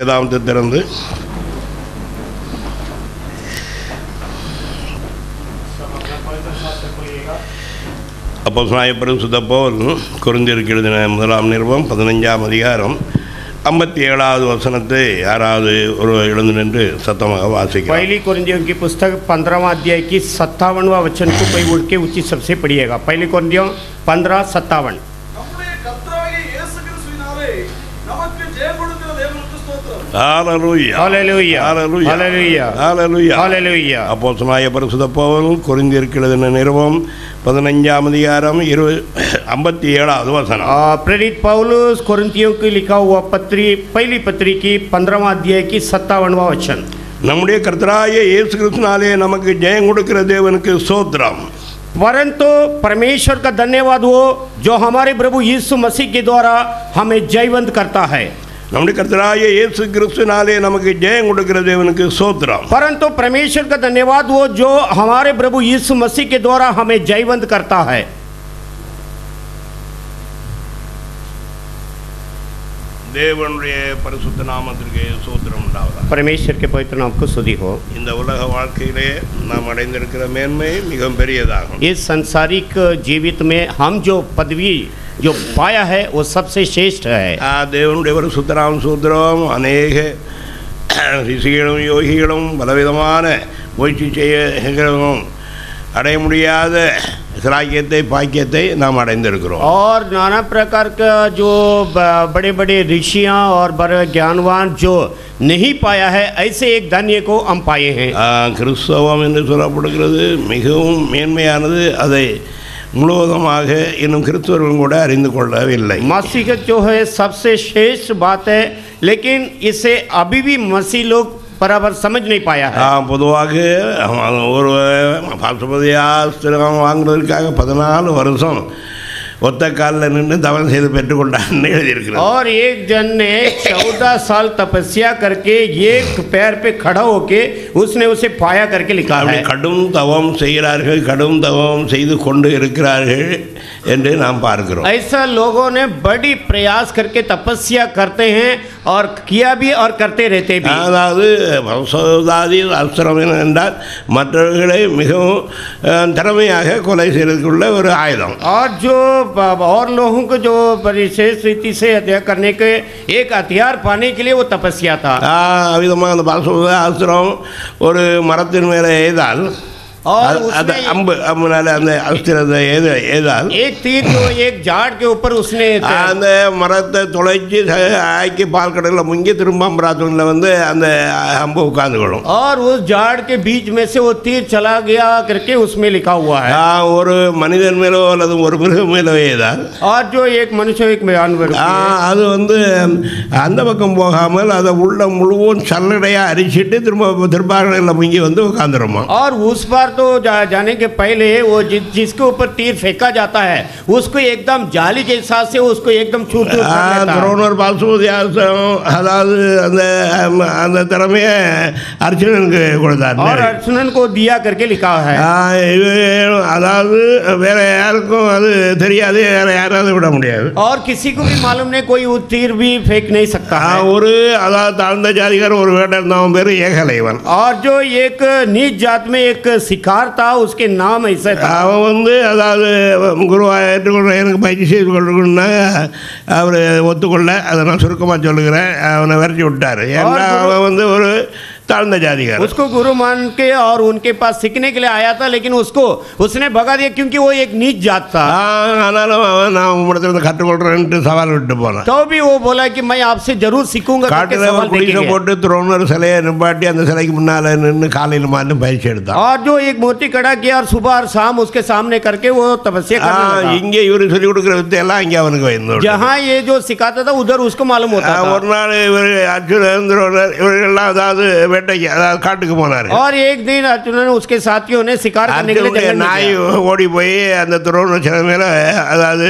வேதாந்தத்தை திறந்து அப்போஸ்தலனாகிய பரிசுத்த பவுல் கொரிந்தியருக்கு எழுதின முதலாம் நிருபம் 15ஆம் அதிகாரம் 57வது வசனத்தை யாராவது ஒரு எழுந்து நின்று சத்தமாக வாசிக்கலாம். पहली कोरिन्थियों की पुस्तक 15वां अध्याय की 57वां वचन को कोई उठ के ऊंची सबसे पढ़िएगा. पहली कोरिन्थियों 15:57. ஹல்லேலூயா ஹல்லேலூயா ஹல்லேலூயா ஹல்லேலூயா ஹல்லேலூயா. அப்போஸ்தலனாகிய பரிசுத்த பவுல் கொரிந்தியருக்கு எழுதின நிருபம் 15ஆம் அதிகாரம் 57வது வசனம். प्रेरित पौलुस कोरिन्थियों की लिखा हुआ पहली पत्री की 15वां अध्याय की 57वां वचन. நம்முடைய கர்த்தராகிய இயேசு கிறிஸ்துவினாலே நமக்கு ஜெயம் கொடுக்கிற தேவனுக்கு ஸ்தோத்திரம். परंतु परमेश्वर का धन्यवाद हो जो हमारे प्रभु यीशु मसीह के द्वारा हमें जयवंत करता है. நம்முடைய கர்த்தராகிய இயேசு கிறிஸ்துவினாலே நமக்கு ஜெயம் கொடுக்கிற தேவனுக்கு ஸ்தோத்திரம். परंतु परमेश्वर का धन्यवाद हो जो हमारे प्रभु यीशु मसीह के द्वारा हमें जयवंत करता है. தேவனுடைய பரிசுத்த நாமத்திற்கு ஸ்தோத்திரம் உண்டாவதாக. परमेश्वर के पवित्र नाम को स्तुति हो. இந்த உலக வாழ்க்கையிலே நாம் அடைந்திருக்கிற மேன்மை மிகவும் பெரியதாகும். इस सांसारिक जीवित में हम जो पदवी जो पाया है वो सबसे श्रेष्ठ है. தேவனுடைய பரிசுத்த நாம ஸ்தோத்திரம். அநேக ரிஷிகளும் யோகிகளும் பலவிதமான முயற்சி செய்கிறவங்களும் அடைய முடியாத சிராக்கியத்தை பாக்கியத்தை நாம் அடைந்திருக்கிறோம். और नाना प्रकार का जो बड़े बड़े ऋषियाँ और बड़े ज्ञानवान जो नहीं पाया है ऐसे एक धन्य को हम पाए हैं. கிறிஸ்தவம் என்று சொல்லப்படுகிறது மிகவும் மேன்மையானது. அதை முழுவதுமாக இன்னும் கிறிஸ்தவர்களும் கூட அறிந்து கொள்ளவில்லை. मसीहत जो है सबसे श्रेष्ठ बात है लेकिन इसे अभी भी मसीह लोग बराबर समझ नहीं पाया है. பொதுவாக ஒரு பாசுபதியாஸ்திரம் வாங்குறதுக்காக 14 வருஷம் ஒத்த காலில் நின்று தவம் செய்து பெற்றுக்கொண்டான்னு எழுதியிருக்கிறது. और एक जन ने 14 साल तपस्या करके एक पैर पे खड़ा होके उसने उसे पाया करके लिखा है. கடும் தவம் செய்கிறார்கள், கடும் தவம் செய்து கொண்டு இருக்கிறார்கள் என்று நாம் பார்க்கிறோம். ऐसा लोगों ने बड़ी प्रयास करके तपस्या करते हैं और किया भी और करते रहते भी. அதாவது பரிசுத்தாதி அஸ்திரம் என்றால் மற்றவர்களை மிகவும் திறமையாக கொலை செய்வதற்குள்ள ஒரு ஆயுதம். और जो और लोगों को जो विशेष रीति से हत्या करने के एक हथियार पाने के लिए वो तपस्या था. விதமாக அந்த பரிசுத்தாஸ்திரம் ஒரு மரத்தின் மேலே எய்தால் அது அம்புனால அந்த அஸ்திரத்தை ஏதால் एक तीर जो एक झाड़ के ऊपर उसने அந்த மரத்தை தொலைச்சி ஆக்கி பால் கடலில் முங்கி திரும்ப அம்பராத்தூனில் வந்து அந்த அம்பு உட்கார்ந்து கொள்ளும். और उस झाड़ के बीच में से वो तीर चला गया करके उसमें लिखा हुआ है. ஒரு மனிதன் மேலோ அல்லது ஒரு மிருகம் மேலோ ஏதால் और जो एक मनुष्य एक जानवर அது வந்து அந்த பக்கம் போகாமல் அதை உள்ள முழுவதும் சல்லடையாக அரிச்சிட்டு திரும்ப திருப்பாக்கடையில் முங்கி வந்து உட்காந்துருமா. और उस बार तो जाने के पहले वो जिसके ऊपर तीर फेंका जाता है उसको एकदम जाली के हिसाब से उसको एकदम छूट துரோணர் பாசுபதியாசம் அதாவது அந்த அந்த திறமையை அர்ஜுனனுக்கு கொடுத்தார். और अर्जुनन को दिया करके लिखा है. அதாவது வேற யாருக்கும் அது தெரியாது, வேற யாராவது விட முடியாது. और किसी को भी मालूम नहीं, कोई वो तीर भी फेंक नहीं सकता है. ஒரு அதாவது தாழ்ந்த ஜாதிகார ஒரு வேடன் தான் பேர் ஏகலைவன். और जो एक नीच जात में एक शिकार था उसके नाम ऐसा था. அவன் வந்து அதாவது குருவாக ஏற்றுக்கொள்ள எனக்கு பயிற்சி செய்து கொள்ளணும்னா அவர் ஒத்துக்கொள்ள அதை நான் சுருக்கமாக சொல்லுகிறேன். அவனை விரட்டி விட்டார். ஏன்னா அவன் வந்து ஒரு तालना जारी कर उसको गुरु मान के और उनके पास सीखने के लिए आया था, लेकिन उसको उसने भगा दिया क्योंकि वो एक नीच जात था. सवाल उठ तो भी वो बोला कि मैं आपसे जरूर सीखूंगा. और जो एक मूर्ति खड़ा किया और सुबह और शाम उसके सामने करके वो तपस्या जहाँ ये जो सिखाता था उधर उसको मालूम होता था. வேட்டைக்கு அதாவது காட்டுக்கு போனார். और एक दिन अर्जुन उसके साथियों ने शिकार करने के लिए அர்ஜுனுடைய जंगल में நாய் गया। ஓடி போய் அந்த துரோண மேல அதாவது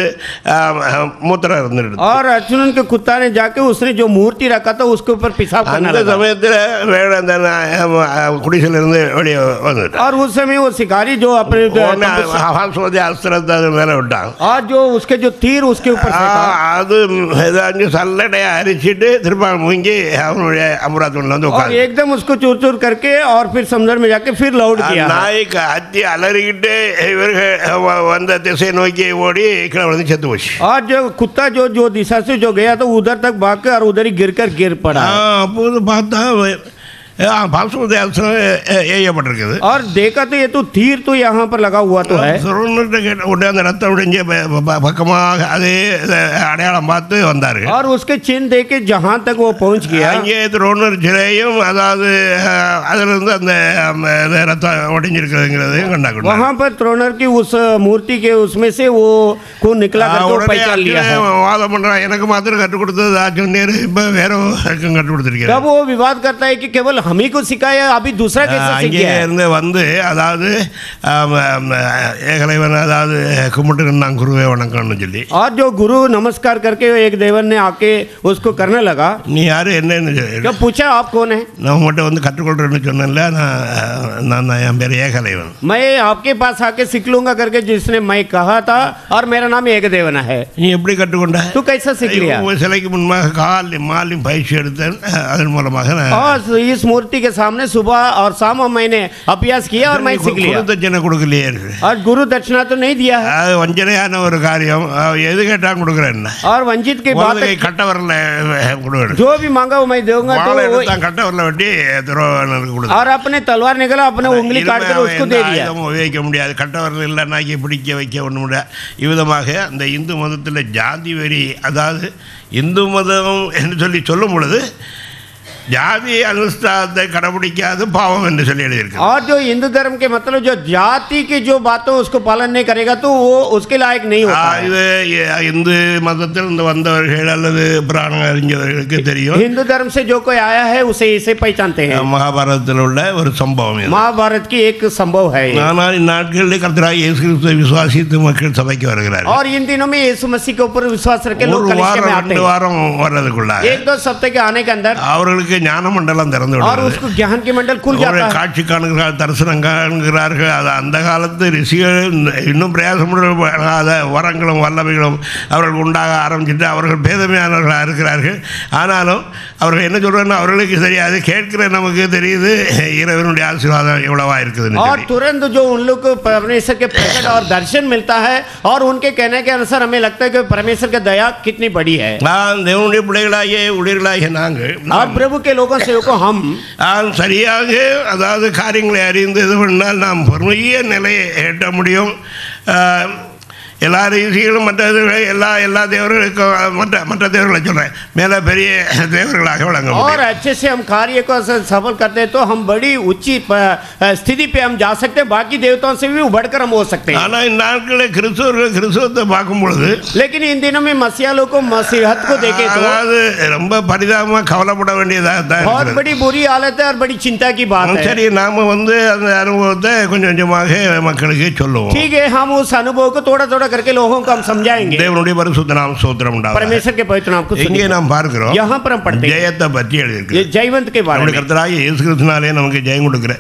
மூத்திரம் இருந்துடுது. और अर्जुन के कुत्ता ने जाके उसने जो मूर्ति रखा था उसके ऊपर पेशाब करने அந்த लगा। சமயத்தில் வேட அந்த குடிசையில இருந்து வெளியே வந்துட்டான். और उस समय वो शिकारी जो अपने பாசுமதி அஸ்திரத்தை அது மேல விட்டாங்க. और जो उसके जो तीर उसके ऊपर फेंका। அது ஏதாச்சும் சல்லடையை அரிச்சிட்டு திரும்ப முங்கி அவனுடைய அமராவதியில் வந்து और உட்காந்து एकदम उसको चूर चूर करके और फिर समुद्र में जाके फिर लौट किया। நாய்க்கு அத்தி அலறிக்கிட்டு இவர்கள் வந்த திசை நோக்கி ஓடி கீழே விழுந்து செத்து போச்சு. और जो कुत्ता जो जो दिशा से जो गया तो उधर तक भाग कर और उधर ही गिर पड़ा। அப்போது பார்த்தா பாசுமதி அஸ்திரம் ஏயப்பட்டிருக்குது. और देखा तो ये तो तीर तो यहाँ पर लगा हुआ तो है। உடனே அந்த ரத்தம் உடைஞ்ச பக்கமாக அதே அடையாளம் பார்த்து வந்தார்கள். और उसके चिन्ह देके जहाँ तक वो पहुँच गया அங்கே துரோணர் சிலையும் அதாவது அதிலிருந்து அந்த ரத்தம் உடைஞ்சிருக்கிறதுங்கிறதையும் கண்டாங்க. वहाँ पर द्रोणर की उस मूर्ति के उसमें से वो को निकला करके पहचान लिया है। வாதம் பண்றான், எனக்கு மாத்திரம் கற்றுக் கொடுத்தது சொன்னேரு, இப்ப வேற கற்றுக் கொடுத்திருக்கிறேன். तब वो विवाद करता है कि केवल हम ही को सिखाया, अभी दूसरा कैसे सीख गया है? இருந்து வந்து அதாவது ஏகலைவன் அதாவது கும்பிட்டு நான் குருவே வணக்கம்னு சொல்லி और जो गुरु नमस्कार करके एक देवन ने आके उसको करने लगा। நீ யாரு என்னன்னு जब पूछा आप कौन है? நான் மட்டும் வந்து கற்றுக்கொள்றேன்னு சொன்னேன்ல, நான் என் பேர் ஏகலைவன். मैं आपके पास आके सीख लूंगा करके जिसने मैं कहा था और मेरा नाम एक देवना है। நீ எப்படி கற்றுக்கொண்ட? तू कैसा सीख लिया? சிலைக்கு முன்பாக காலையும் மாலையும் பயிற்சி எடுத்தேன். அதன் மூலமாக और इस मूर्ति के सामने सुबह और शाम मैंने अभ्यास किया और मैं सीख लिया। தட்சணை கொடுக்கலையே. और गुरु दक्षिणा तो नहीं दिया है। அது வஞ்சனையான ஒரு காரியம். எது கேட்டாலும் கொடுக்குறேன். और वंचित के बाद கட்ட வரல கொடுக்குறேன். जो भी मांगा वो मैं दूंगा। तो கட்ட வரல வெட்டி துரோணருக்கு கொடுத்து और अपने तलवार निकला अपने उंगली काट कर उसको दे दिया। உபயோகிக்க முடியாது. கட்ட வரல இல்லைன்னா பிடிக்க வைக்க ஒண்ணு முடியாது. இவ்விதமாக அந்த இந்து மதத்தில் ஜாதி வெறி, அதாவது இந்து மதம் என்று சொல்லி சொல்லும் பொழுது जाति अनुष्ठान कड़बिकाद पावम और जो हिंदू धर्म के मतलब जो जाति की जो बातों उसको पालन नहीं करेगा तो वो उसके लायक नहीं होता है। हिंदू मत हिंदू धर्म से जो कोई आया है उसे इसे पहचानते हैं। महाभारत संभव महाभारत की एक संभव है। विश्वासी सभा की और इन दिनों में यीशु मसीह के ऊपर विश्वास रखे लोग कलीसिया में आते हैं। एक दो सप्ताह के आने के अंदर ज्ञान मंडल और उसको ज्ञान की मंडल खुल जाता है। காட்சி காணுகிறார், தரிசனம் காணுகிறார்கள். அது அந்த காலத்து ரிஷிகள் இன்னும் பிரயாசப்படாத வரங்களும் வல்லமைகளும் அவர்கள் உண்டாக ஆரம்பிச்சுட்டு அவர்கள் பேதமையானவர்களாக இருக்கிறார்கள். ஆனாலும் அவர்கள் என்ன சொல்றாங்கன்னா அவர்களுக்கு தெரியாது, கேட்கிற நமக்கு தெரியுது இறைவனுடைய ஆசீர்வாதம் எவ்வளவா இருக்குதுன்னு. और तुरंत जो उन लोग को परमेश्वर के प्रकट और दर्शन मिलता है और उनके कहने के अनुसार हमें लगता है कि परमेश्वर की दया कितनी बड़ी है। தேவனுடைய பிள்ளைகளாகிய ஊழியர்களாகிய நாங்கள் और प्रभु के लोगों से को हम சரியாக அதாவது காரியங்களை அறிந்து இது பண்ணால் நாம் பெரிய நிலையை எட்ட முடியும். எல்லா ரிஷிகளும் மற்ற எல்லா தேவர்களுக்கும் மற்ற தேவர்களை சொல்கிறேன் மேலே பெரிய தேவர்களாக விளங்க முடியும். और अच्छे से हम कार्य को सफल करते हैं तो हम बड़ी ऊंची स्थिति पे हम जा सकते हैं, बाकी देवताओं से भी बढ़कर हम हो सकते हैं। ஆனால் இந்த நாட்களில் கிறிஸ்துவத்தை பார்க்கும் பொழுது लेकिन इन दिनों में मसीहा लोग को मसीहत को देखे तो அதாவது ரொம்ப பரிதாபமாக கவலைப்பட வேண்டியதாக बहुत बड़ी बुरी हालत है और बड़ी चिंता की बात है। சரி, நாம வந்து அந்த அனுபவத்தை கொஞ்சம் கொஞ்சமாக மக்களுக்கு சொல்லுவோம். ठीक है, हम उस अनुभव को थोड़ा थोड़ा करके लोगों को हम समझाएंगे। தேவனுடைய பரிசுத்த நாமம் ஸ்தோத்திரம் உண்டாவதாக. परमेश्वर के पवित्र नाम को இங்கே நாம் பார்க்கிறோம், यहाँ पर हम पढ़ते हैं ஜெயத்தை பற்றி எழுதியிருக்கு. ये जयवंत के बारे में கர்த்தராகிய இயேசு கிறிஸ்துவினாலே நமக்கு ஜெயம் கொடுக்கிற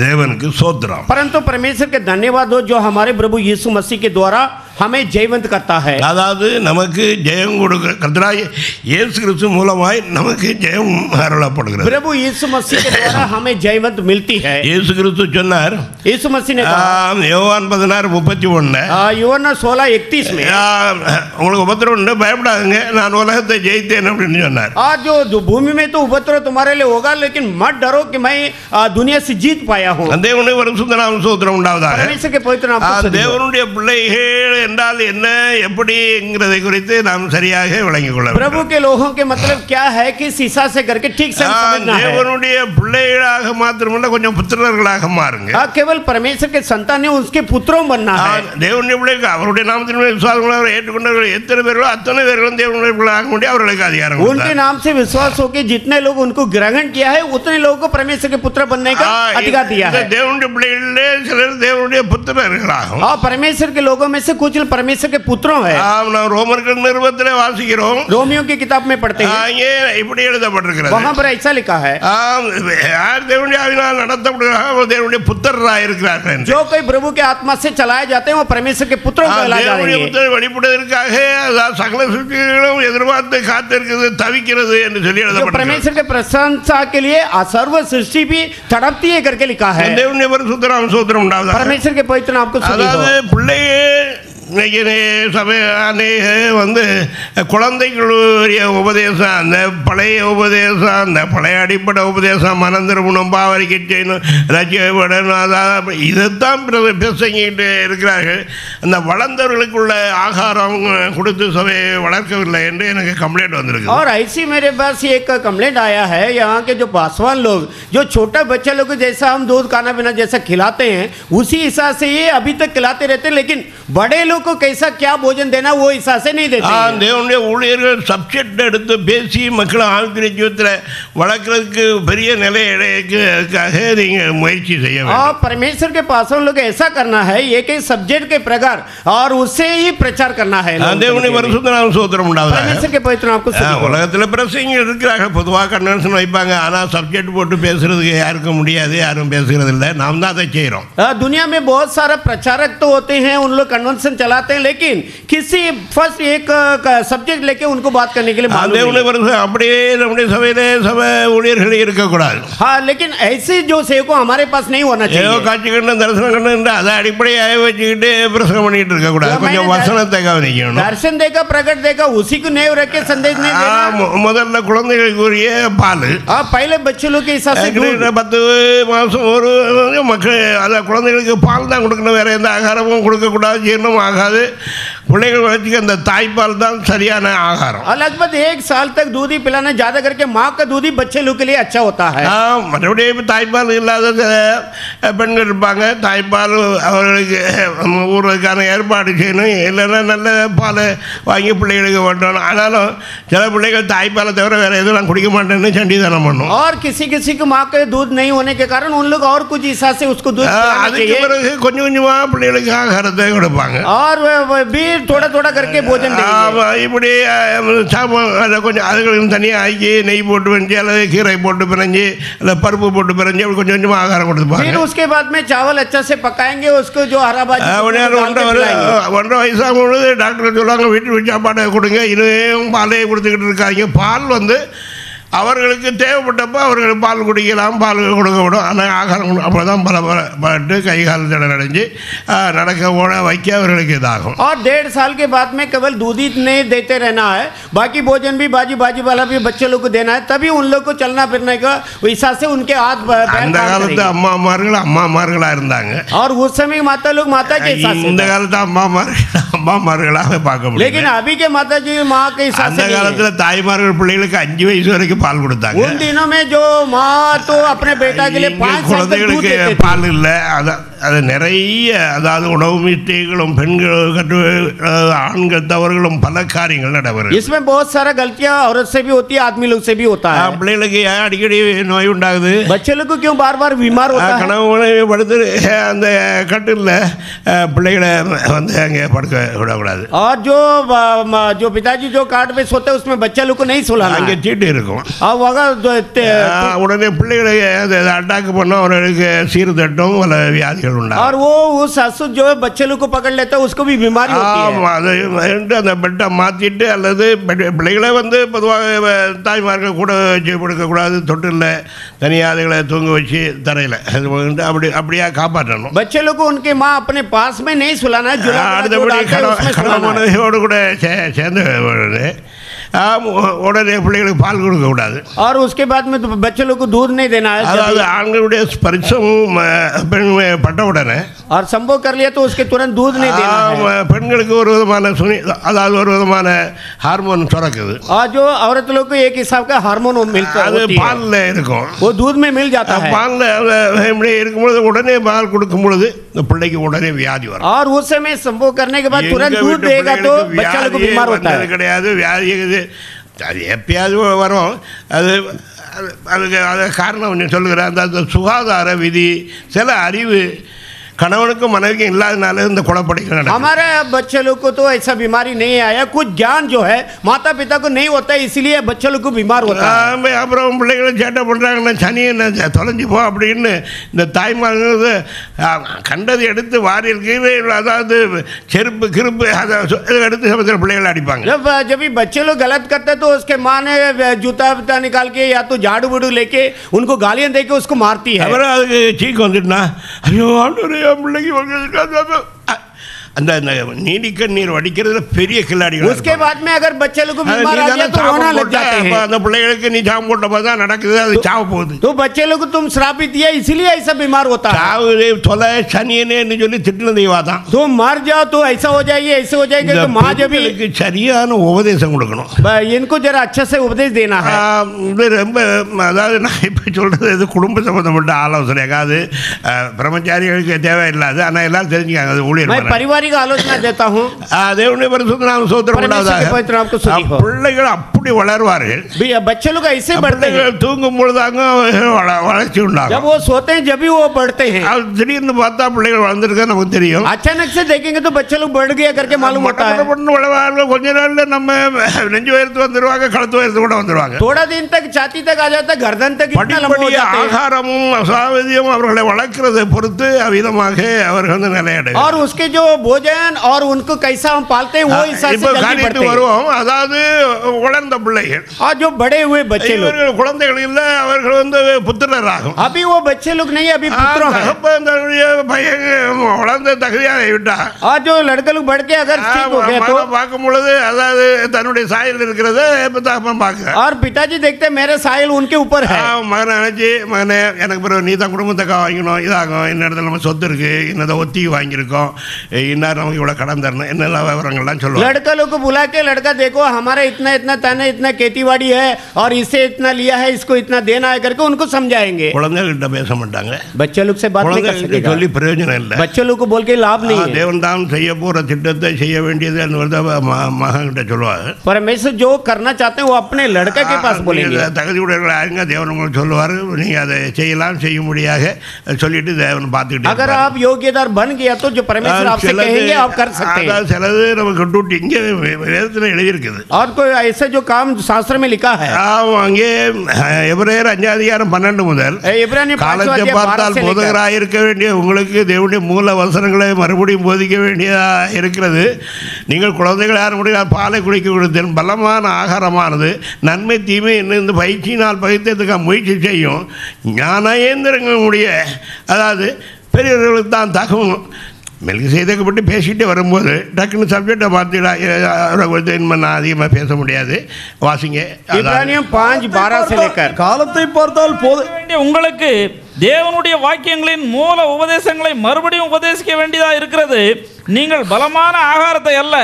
தேவனுக்கு ஸ்தோத்திரம். परंतु परमेश्वर के धन्यवाद हो जो हमारे प्रभु यीशु मसीह के द्वारा हमें जयवंत करता है। அதாவது நமக்கு ஜெயம் கொடுக்கிற கர்த்தராகிய இயேசு கிறிஸ்து மூலமாய் நமக்கு ஜெயம் அருளப்படுகிறது. प्रभु यीशु मसीह के द्वारा हमें जयवंत मिलती है। இயேசு கிறிஸ்து சொன்னார், यीशु मसीह ने कहा யோவான் 16:31 யோவான் 16:31 में உங்களுக்கு உபத்திரவம் உண்டு, பயப்படாதீங்க, நான் உலகத்தை ஜெயித்தேன் அப்படின்னு சொன்னார். आज जो भूमि में तो उपद्रव तुम्हारे लिए होगा लेकिन मत डरो कि मैं दुनिया से जीत पाया हूं। தேவனுடைய பரிசுத்த நாமம் ஸ்தோத்திரம் உண்டாவதாக. परमेश्वर के पवित्र नाम को தேவனுடைய பிள்ளைகள் என்றால் என்ன எப்படிங்கிறதை குறித்து நாம் சரியாக விளங்கிக் கொள்ள வேண்டும். प्रभु के लोगों के मतलब क्या है कि शीशा से करके ठीक से समझना है. தேவனுடைய பிள்ளைகளாக மாத்திரமல்ல கொஞ்சம் புத்திரர்களாக மாறுங்க. केवल परमेश्वर के संतान उसके पुत्रों बनना है. தேவனுடைய பிள்ளைகள் அவருடைய நாமத்தின் விசுவாசம் ஏற்றுக்கொண்டவர்கள் எத்தனை பேர்களோ அத்தனை பேர்களும் தேவனுடைய பிள்ளைகளாக முடியும் அவர்களுக்கு அதிகாரம். उनके नाम से विश्वास होकर जितने लोग उनको ग्रहण किया है उतने लोगों को परमेश्वर के पुत्र बनने का अधिकार दिया है. தேவனுடைய பிள்ளைகளிலே சிலர் தேவனுடைய புத்திரர்களாகும். परमेश्वर के लोगों में से कुछ परमेश्वर के पुत्रों है. நாம் ரோமர்கள் நிருபத்திலே வாசிக்கிறோம். रोमियो की किताब में पढ़ते हैं. இப்படி எழுதப்பட்டிருக்கிறது. वहां पर ऐसा लिखा है. யார் தேவனுடைய ஆவியினால் நடத்தப்படுகிறார்கள் அவர் தேவனுடைய புத்திரராக இருக்கிறார்கள். जो कोई प्रभु के आत्मा से चलाए जाते हैं वो परमेश्वर के पुत्रों कहलाए जाएंगे. புத்திரர் வெளிப்படுவதற்காக சகல சிருஷ்டிகளும் எதிர்பார்த்து காத்திருக்கிறது தவிக்கிறது என்று சொல்லி எழுதப்பட்டிருக்கிறது. परमेश्वर के प्रशंसा के लिए सर्व सृष्टि भी तड़पती है करके लिखा है. தேவனுடைய பரிசுத்த நாமம் ஸ்தோத்திரம் உண்டாவதாக. परमेश्वर के पवित्र नाम को स्तुति हो. அதாவது பிள்ளையே இன்னைக்கு சபை அநேக குழந்தைகளுடைய உபதேசம் அந்த பழைய உபதேசம் அந்த பழைய அடிப்படை உபதேசம் மனந்திருமணம் பாவரிக்கை செய்யணும் ரசிக்கப்படணும் அதாவது இதைத்தான் பேசிக்கிட்டு இருக்கிறார்கள். அந்த வளர்ந்தவர்களுக்குள்ள ஆகாரம் கொடுத்து சபையை வளர்க்கவில்லை என்று எனக்கு கம்ப்ளைண்ட் வந்திருக்கு. और ऐसी मेरे पास एक कंप्लेंट आया है यहाँ के जो पासवान लोग जो छोटा बच्चा लोग को जैसा हम दूध खाना पीना जैसा खिलाते हैं उसी हिसाब से ये अभी तक खिलाते रहते हैं लेकिन बड़े लोग को कैसा क्या भोजन देना वो हिसाब से नहीं देते. தேவனுடைய ஊழியர்கள் சப்ஜெக்ட் எடுத்து பேசி மக்களை ஆவிக்குரிய ஜீவிதத்தில் வளர்க்கறதுக்கு பெரிய நிலைக்காக நீங்கள் முயற்சி செய்ய வேண்டும். और परमेश्वर के पासवान लोग ऐसा करना है एक एक सब्जेक्ट के प्रकार और उससे ही प्रचार करना है. தேவனுடைய பரிசுத்த நாமம் ஸ்தோத்திரம் உண்டாவதாக. परमेश्वर के पवित्र नाम को स्तुति हो. உலகத்தில் பிரசங்கிகள் இருக்கிறார்கள் பொதுவாக கன்வென்ஷன் வைப்பாங்க ஆனால் சப்ஜெக்ட் போட்டு பேசுறதுக்கு யாருக்கும் முடியாது யாரும் பேசுறது இல்லை நாம் தான் அதை செய்கிறோம். दुनिया में बहुत सारे प्रचारक तो होते हैं उन लोग कन्वेंशन चलाते हैं लेकिन किसी फर्स्ट एक सब्जेक्ट लेके उनको बात करने के लिए அப்படியே நம்முடைய சபையிலே சபை ஊழியர்கள் இருக்கக்கூடாது. हाँ लेकिन ऐसे जो सेवकों हमारे पास नहीं होना चाहिए. காட்சி கண்ட தரிசனம் கண்டு அதை அடிப்படையாக வச்சுக்கிட்டு பிரசங்கம் பண்ணிட்டு இருக்கக்கூடாது. கொஞ்சம் வசனத்தை கவனிக்கணும். दर्शन देगा प्रकट देगा उसी को नेव रख के संदेश नहीं देना. முதல்ல குழந்தைகளுக்குரிய பால் पहले बच्चे लोग के हिसाब से 10 மாதம் ஒரு மக்கள் அதான் குழந்தைகளுக்கு பால் தான் கொடுக்கணும். வேற எந்த ஆகாரமும் கொடுக்கக்கூடாது. ஜீரணம் ஆகாது. பிள்ளைகள் வளர்ச்சிக்கு அந்த தாய்ப்பால் தான் சரியான ஆகாரம். लगभग 1 साल तक दूध ही पिलाना ज्यादा करके माँ का दूध ही बच्चे लोग के लिए अच्छा होता है. மறுபடியும் தாய்ப்பால் இல்லாத பெண்கள் இருப்பாங்க. தாய்ப்பால் அவர்களுக்கு ஊருக்கான ஏற்பாடு செய்யணும். இல்லைன்னா நல்ல பாலை வாங்கி பிள்ளைகளுக்கு ஓட்டணும். ஆனாலும் சில பிள்ளைகள் தாய்ப்பாலை தவிர வேற எதுவும் குடிக்க மாட்டேன்னு சண்டிதானம் பண்ணும். और किसी किसी को माँ का दूध नहीं होने के कारण उन लोग और कुछ हिसाब से उसको दूध அதுக்கு பிறகு கொஞ்சம் கொஞ்சமா பிள்ளைகளுக்கு ஆகாரத்தை கொடுப்பாங்க. और भी थोड़ा थोड़ा करके भोजन देंगे. இப்படி அதை கொஞ்சம் அதுகளுக்கு தனியாக ஆக்கி நெய் போட்டு பிணைஞ்சி அல்லது கீரை போட்டு பிணைஞ்சி அல்லது பருப்பு போட்டு பிணைஞ்சி அப்படி கொஞ்சம் கொஞ்சமாக ஆகாரம் கொடுத்துப்பாங்க. फिर उसके बाद में चावल अच्छा से पकाएंगे उसको जो हरा भाजी 1.5 வயசாகும் பொழுது டாக்டர் சொல்லுவாங்க வீட்டு சாப்பாடை கொடுங்க இன்னும் பாலையை கொடுத்துக்கிட்டு இருக்காங்க. பால் அவர்களுக்கு தேவைப்பட்டப்போ அவர்கள் பால் குடிக்கலாம் பால் கொடுக்கப்படும். ஆனால் ஆகாரம் அப்போ தான் பலப்பட்டு கை கால் அடைஞ்சு நடக்க ஓட வைக்க அவர்களுக்கு இதாகும். और 1.5 साल के बाद में केवल दूध ही नहीं देते रहना है बाकी भोजन भी भाजी वाला भी बच्चे लोग को देना है तभी उन लोग को चलना फिरने का हिसाब से उनके हाथ அந்த காலத்து அம்மாமார்களாக இருந்தாங்க. और उस समय माता लोग माता के हिसाब से இந்த காலத்து அம்மாமார்களாக பார்க்க முடியும். लेकिन अभी के माता जी माँ के हिसाब से அந்த காலத்தில் தாய்மார்கள் பிள்ளைகளுக்கு 5 வயசு வரைக்கும் பால் கொடுத்தாங்க. उन दिनों में जो माँ तो अपने बेटा के लिए 5 साल तक दूध देते थे. பால் இல்லை அது நிறைய அதாவது உணவு மிஸ்டேக்களும் பெண்கள் ஆண்கள் தவறுகளும் பல காரியங்கள் நடைபெறும். इसमें बहुत सारा गलतियां औरत से भी होती है आदमी लोग से भी होता है. பிள்ளைகளுக்கு அடிக்கடி நோய் உண்டாகுது. बच्चे लोग को क्यों बार-बार बीमार होता है. கணவனை படுத்து அந்த கட்டில்ல பிள்ளைகளை அங்கே படுக்க விடக்கூடாது. और जो पिताजी जो कार्ड पे सोते हैं उसमें बच्चे लोग को नहीं सुलाना. அங்கே சீட்டு இருக்கும். உடனே பிள்ளைகளை அட்டாக் பண்ண அவர்களுக்கு சீர்தட்டும் பல வியாதிகள் உண்டாகும். और वो उस असुर जो बच्चे लोग को पकड़ लेता है उसको भी बीमारी होती है. அந்த பெட்டை மாற்றிட்டு அல்லது பிள்ளைகளை பொதுவாக தாய்மார்கள் கூட வச்சு கொடுக்கக்கூடாது. தொட்டில் தனியாதுகளை தூங்க வச்சு தரையில் அப்படியா காப்பாற்றணும். बच्चे लोग को उनके माँ अपने पास में नहीं सुलाना है. அடுத்தபடி கணவனோடு கூட சேர்ந்து உடனே பிள்ளைகளுக்கு பால் கொடுக்கக்கூடாது. और उसके बाद में तो बच्चे लोग को दूध नहीं देना है. அதாவது ஆண்களுடைய ஸ்பர்சம் பெண் பட்ட உடனே और संभोग कर लिया तो उसके तुरंत दूध नहीं देना है. பெண்களுக்கு ஒரு விதமான அதாவது ஒரு விதமான ஹார்மோன் சுரக்குது. और जो औरत लोग को एक हिसाब का हार्मोन मिलता அது होती है, பால்ல இருக்கும். वो दूध में मिल जाता है. பால்ல இப்படி இருக்கும்பொழுது உடனே பால் கொடுக்கும் பொழுது இந்த பிள்ளைக்கு உடனே வியாதி வரும். और उस समय संभोग करने के बाद तुरंत दूध देगा तो बच्चा लोग को बीमार होता है. கிடையாது வியாதி அது எப்பயாவது வரும். அதுக்கு காரணம் சொல்லுகிறேன். அந்த சுகாதார விதி சில அறிவு கணவனுக்கும் மனைவிக்கும் இல்லாதனால இந்த குழப்படிகள் நடக்கும். हमारे बच्चे लोग को तो ऐसा बीमारी नहीं आया. कुछ ज्ञान जो है माता पिता को नहीं होता है, इसलिए बच्चे लोग को बीमार होता है. அப்புறம் பிள்ளைகளை சேட்டை பண்ணுறாங்கன்னா சனி என்ன தொலைஞ்சி போ அப்படின்னு இந்த தாய்மார்கள் கண்டதை எடுத்து வாரியில் கீழே அதாவது செருப்பு கிருப்பு அதை எடுத்து சமத்தில் பிள்ளைகளை அடிப்பாங்க. जब भी बच्चे लोग गलत करते तो उसके माँ ने जूता वूता निकाल के या तो झाड़ू बूड़ू लेके उनको गालियां दे के उसको मारती है. அப்புறம் அதுக்கு சீக்கு வந்துட்டுனா ஐயோ ஆண்டவரே பிள்ளைக்கு அந்த நீடி கண்ணீர் வடிக்கிறதுல பெரிய கில்லாடிகள். उसके बाद में अगर बच्चे लोग को बीमार आ गया तो रोना लग जाते हैं. அந்த பிள்ளைகளுக்கு நீ சாம் போட்ட பார்த்தா நடக்குது, அது சாவ போகுது. तो बच्चे लोग को तुम श्राप दिया इसलिए ऐसा बीमार होता है. சாவு தொலை சனியனேன்னு சொல்லி திட்டின தெய்வாதான். तुम मर जाओ तो ऐसा हो जाएगी ऐसे हो जाएगा. तो माँ जब சரியான உபதேசம் கொடுக்கணும். इनको जरा अच्छे से उपदेश देना है. இது ரொம்ப அதாவது நான் இப்போ சொல்றது இது குடும்ப சம்பந்தப்பட்ட ஆலோசனை. அது பிரம்மச்சாரிகளுக்கு தேவையில்லாது. ஆனால் எல்லாரும் தெரிஞ்சுக்காங்க அது ஊழியர் परिवार का आलोचना देता हूं. தேவனுடைய பரிசுத்த நாமம் ஸ்தோத்திரம் உண்டாவதாக. பிள்ளைகள் அப்படி வளருவார்கள். बच्चे लोग ऐसे बढ़ते हैं. தூங்கும் பொழுதாங்க வளர்ச்சி உண்டாகும். जब वो सोते हैं जब भी वो बढ़ते हैं. திடீர்னு பார்த்தா பிள்ளைகள் வளர்ந்துருக்க நமக்கு தெரியும். अचानक से देखेंगे तो बच्चे लोग बढ़ गया करके मालूम होता है. வளர்வார்கள். கொஞ்ச நாள்ல நம்ம நெஞ்சு உயரத்து வந்துருவாங்க, கழுத்து உயரத்து கூட வந்துருவாங்க. थोड़ा दिन तक छाती तक आ जाता है, गर्दन तक इतना लंबा हो जाता है. ஆகாரமும் அசாவதியும் அவர்களை வளர்க்கிறதை பொறுத்து அவிதமாக அவர்கள் வந்து நிலையடைவார்கள். और उसके जो भोजन और उनको कैसा हम पालते हैं वो हिसाब से जल्दी बढ़ते हैं. அதாவது வளர்ந்த பிள்ளைகள் और जो बड़े हुए बच्चे लोग குழந்தைகள் இல்ல, அவர்கள் வந்து புத்திரராகும். अभी वो बच्चे लोग नहीं, अभी पुत्र हैं. பையன் வளர்ந்த தகுதியாக விட்டா और जो लड़के लोग बढ़ के अगर ठीक हो गए तो பார்க்கும் பொழுது அதாவது தன்னுடைய சாயல் இருக்கிறத பார்க்க. और पिताजी देखते मेरे साहिल उनके ऊपर है. மகனை நினைச்சு மகனே எனக்கு பிறகு நீ தான் குடும்பத்தை வாங்கணும், இதாகும், இந்த இடத்துல நம்ம சொத்து இருக்கு, இன்னதை ஒத்தி வாங்கியிருக்கோம், இன்னார் நமக்கு இவ்வளோ கடன் தரணும், என்னெல்லாம் விவரங்கள்லாம் சொல்லுவோம். लड़का लोग को बुला के लड़का देखो हमारा इतना इतना तने इतना खेती-बाड़ी है और इसे इतना लिया है, इसको इतना देना है करके उनको समझाएंगे. குழந்தைகிட்ட பேச மாட்டாங்க. बच्चे लोग से बात नहीं कर सकेगा. சொல்லி பிரயோஜனம் இல்லை. बच्चे लोग को बोल के लाभ नहीं है. தேவன் தான் செய்ய போற திட்டத்தை செய்ய வேண்டியது மகன் கிட்ட சொல்லுவாங்க. परमेश्वर जो करना चाहते हैं वो अपने लड़का के पास बोलेंगे. தகுதியுடையவர்கள் ஆகுங்க, தேவன் உங்களுக்கு சொல்லுவார், நீங்க அதை செய்யலாம் செய்யும்படியாக சொல்லிட்டு தேவன் பார்த்துக்கிட்டு. अगर आप योग्यदार बन गया तो जो परमेश्वर आपसे कहेंगे आप कर सकते हैं. சிலது நமக்கு டூட்டி இங்கே வேதத்தில் எழுதியிருக்குது. और कोई ऐसा जो काम शास्त्र में लिखा है. அங்கே எபிரேயர் 5:12 முதல் காலத்தை பார்த்தால் போதகராக இருக்க வேண்டிய உங்களுக்கு தேவனுடைய மூல வசனங்களை மறுபடியும் போதிக்க வேண்டியதா இருக்கிறது. நீங்கள் குழந்தைகள் யாரும் முடியாது பாலை குடிக்க கொடுத்தேன். பலமான ஆகாரமானது நன்மை தீமை என்ன இந்த பயிற்சியினால் பகிர்ந்ததுக்காக முயற்சி செய்யும் ஞானேந்திரங்களுடைய அதாவது பெரியவர்களுக்கு தான் தகும். மெல்கிசேதேக்கு பற்றி பேசிகிட்டே வரும்போது டக்குன்னு சப்ஜெக்டை பார்த்துடா, நான் அதிகமாக பேச முடியாது. வாசிங்க. இப்ரானியம் 5:12 காலத்தை பார்த்தால் போத வேண்டிய உங்களுக்கு தேவனுடைய வாக்கியங்களின் மூல உபதேசங்களை மறுபடியும் உபதேசிக்க வேண்டியதாக இருக்கிறது. நீங்கள் பலமான ஆகாரத்தை அல்ல